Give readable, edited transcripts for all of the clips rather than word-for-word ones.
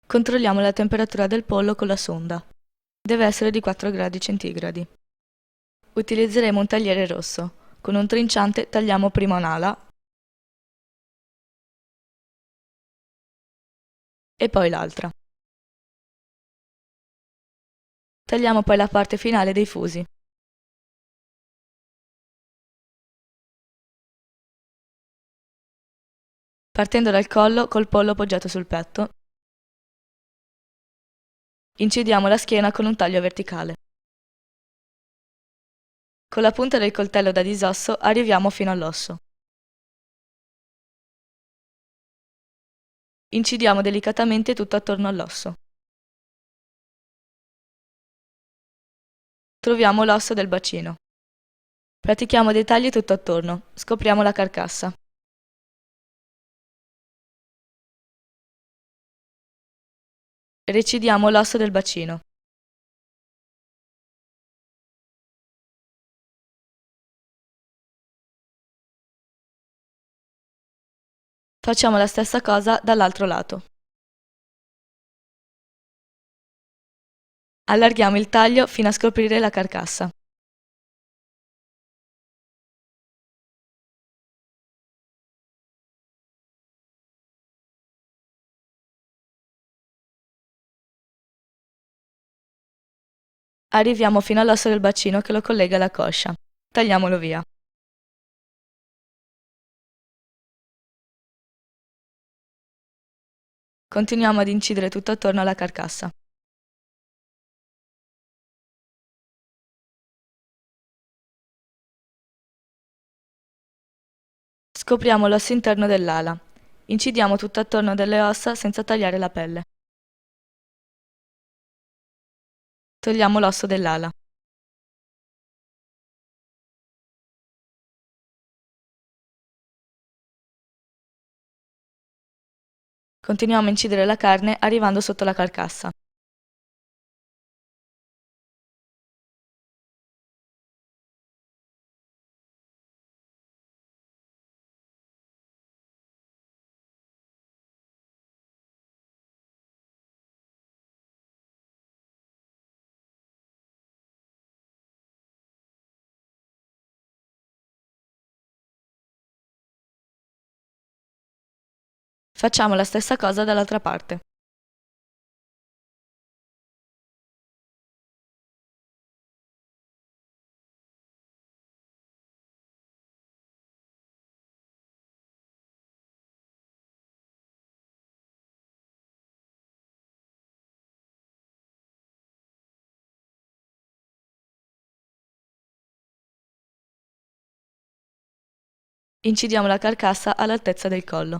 Controlliamo la temperatura del pollo con la sonda. Deve essere di 4 gradi centigradi. Utilizzeremo un tagliere rosso. Con un trinciante tagliamo prima un'ala e poi l'altra. Tagliamo poi la parte finale dei fusi. Partendo dal collo col pollo appoggiato sul petto, incidiamo la schiena con un taglio verticale. Con la punta del coltello da disosso arriviamo fino all'osso. Incidiamo delicatamente tutto attorno all'osso. Troviamo l'osso del bacino. Pratichiamo dei tagli tutto attorno. Scopriamo la carcassa. Recidiamo l'osso del bacino. Facciamo la stessa cosa dall'altro lato. Allarghiamo il taglio fino a scoprire la carcassa. Arriviamo fino all'osso del bacino che lo collega alla coscia. Tagliamolo via. Continuiamo ad incidere tutto attorno alla carcassa. Scopriamo l'osso interno dell'ala. Incidiamo tutto attorno delle ossa senza tagliare la pelle. Togliamo l'osso dell'ala. Continuiamo a incidere la carne arrivando sotto la carcassa. Facciamo la stessa cosa dall'altra parte. Incidiamo la carcassa all'altezza del collo.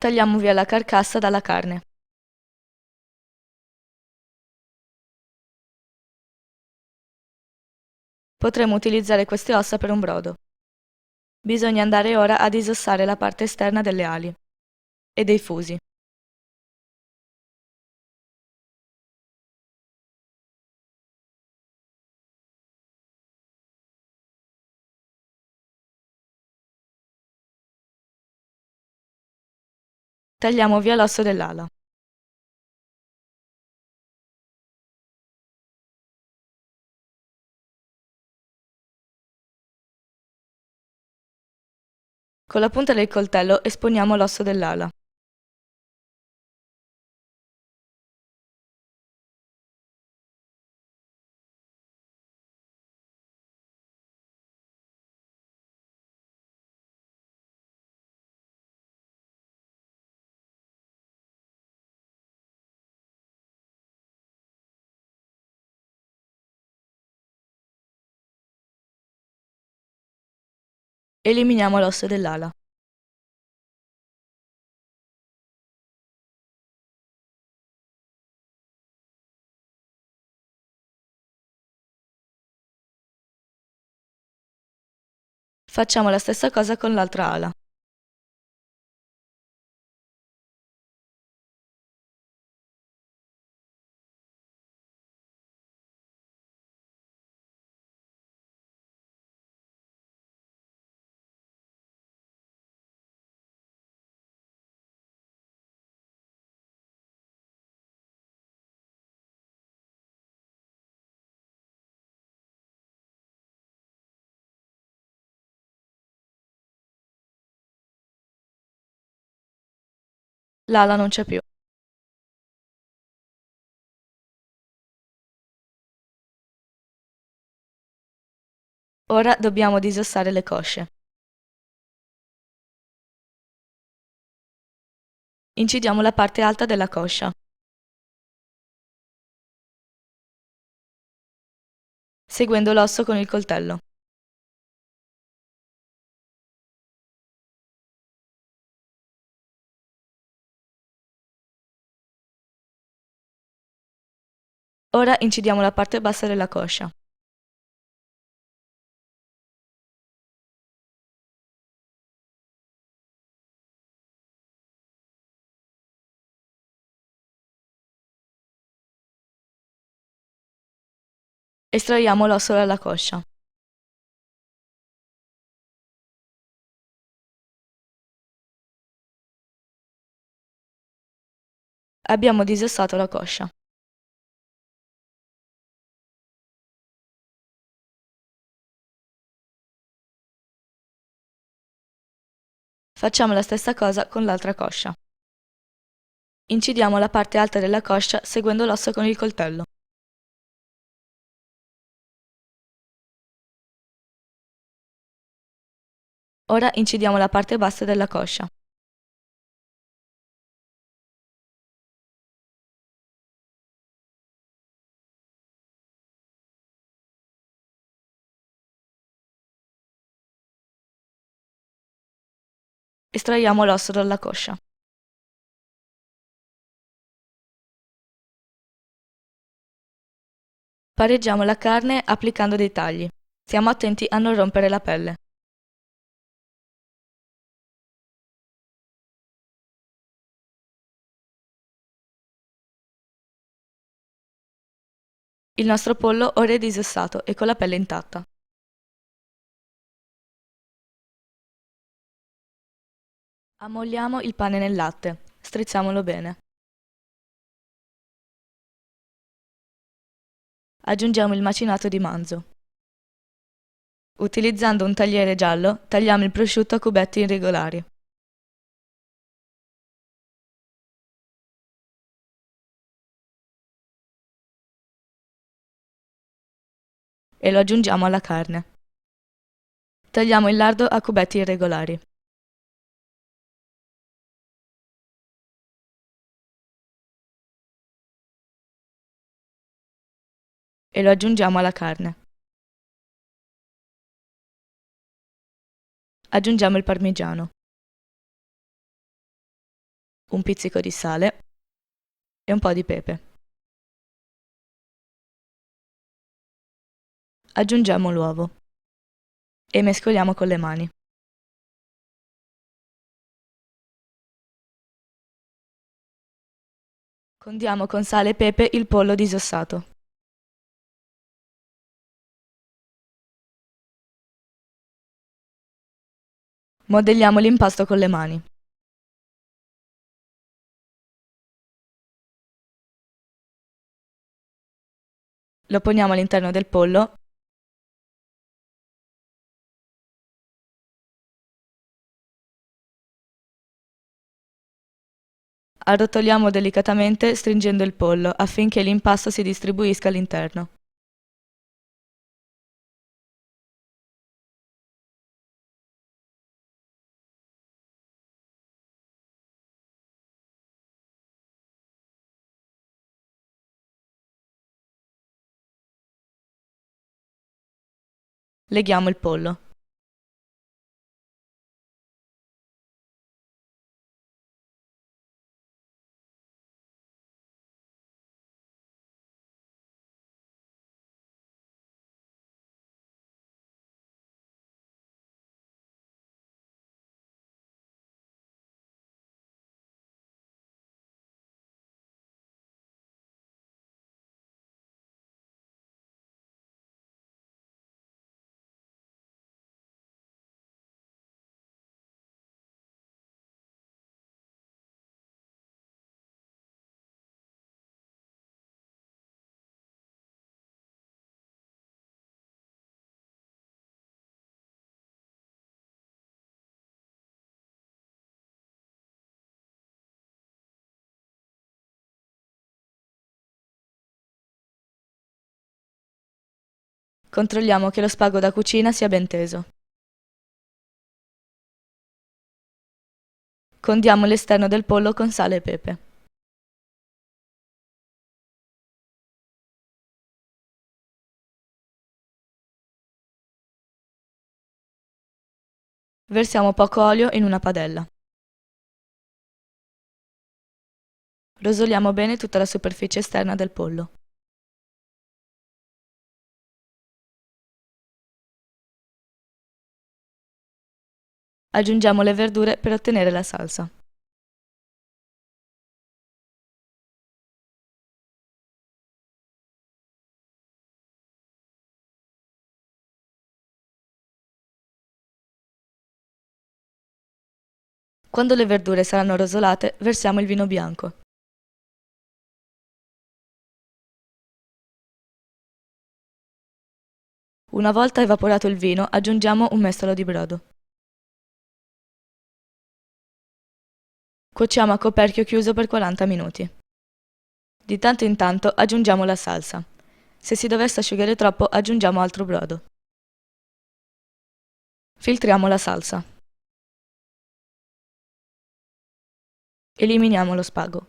Tagliamo via la carcassa dalla carne. Potremo utilizzare queste ossa per un brodo. Bisogna andare ora a disossare la parte esterna delle ali e dei fusi. Tagliamo via l'osso dell'ala. Con la punta del coltello esponiamo l'osso dell'ala. Eliminiamo l'osso dell'ala. Facciamo la stessa cosa con l'altra ala. L'ala non c'è più. Ora dobbiamo disossare le cosce. Incidiamo la parte alta della coscia. Seguendo l'osso con il coltello. Ora incidiamo la parte bassa della coscia. Estraiamo l'osso dalla coscia. Abbiamo disossato la coscia. Facciamo la stessa cosa con l'altra coscia. Incidiamo la parte alta della coscia seguendo l'osso con il coltello. Ora incidiamo la parte bassa della coscia. Estraiamo l'osso dalla coscia. Pareggiamo la carne applicando dei tagli. Stiamo attenti a non rompere la pelle. Il nostro pollo ora è disossato e con la pelle intatta. Ammolliamo il pane nel latte. Strizziamolo bene. Aggiungiamo il macinato di manzo. Utilizzando un tagliere giallo, tagliamo il prosciutto a cubetti irregolari. E lo aggiungiamo alla carne. Tagliamo il lardo a cubetti irregolari. E lo aggiungiamo alla carne. Aggiungiamo il parmigiano, un pizzico di sale e un po' di pepe. Aggiungiamo l'uovo e mescoliamo con le mani. Condiamo con sale e pepe il pollo disossato. Modelliamo l'impasto con le mani. Lo poniamo all'interno del pollo. Arrotoliamo delicatamente stringendo il pollo affinché l'impasto si distribuisca all'interno. Leghiamo il pollo. Controlliamo che lo spago da cucina sia ben teso. Condiamo l'esterno del pollo con sale e pepe. Versiamo poco olio in una padella. Rosoliamo bene tutta la superficie esterna del pollo. Aggiungiamo le verdure per ottenere la salsa. Quando le verdure saranno rosolate, versiamo il vino bianco. Una volta evaporato il vino, aggiungiamo un mestolo di brodo. Cuociamo a coperchio chiuso per 40 minuti. Di tanto in tanto aggiungiamo la salsa. Se si dovesse asciugare troppo, aggiungiamo altro brodo. Filtriamo la salsa. Eliminiamo lo spago.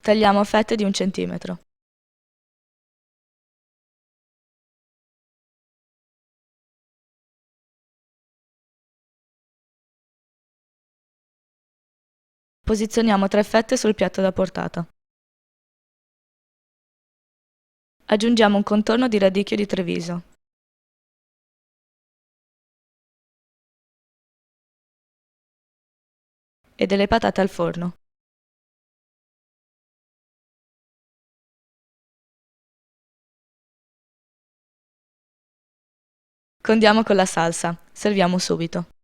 Tagliamo a fette di 1 centimetro. Posizioniamo 3 fette sul piatto da portata. Aggiungiamo un contorno di radicchio di Treviso. E delle patate al forno. Condiamo con la salsa. Serviamo subito.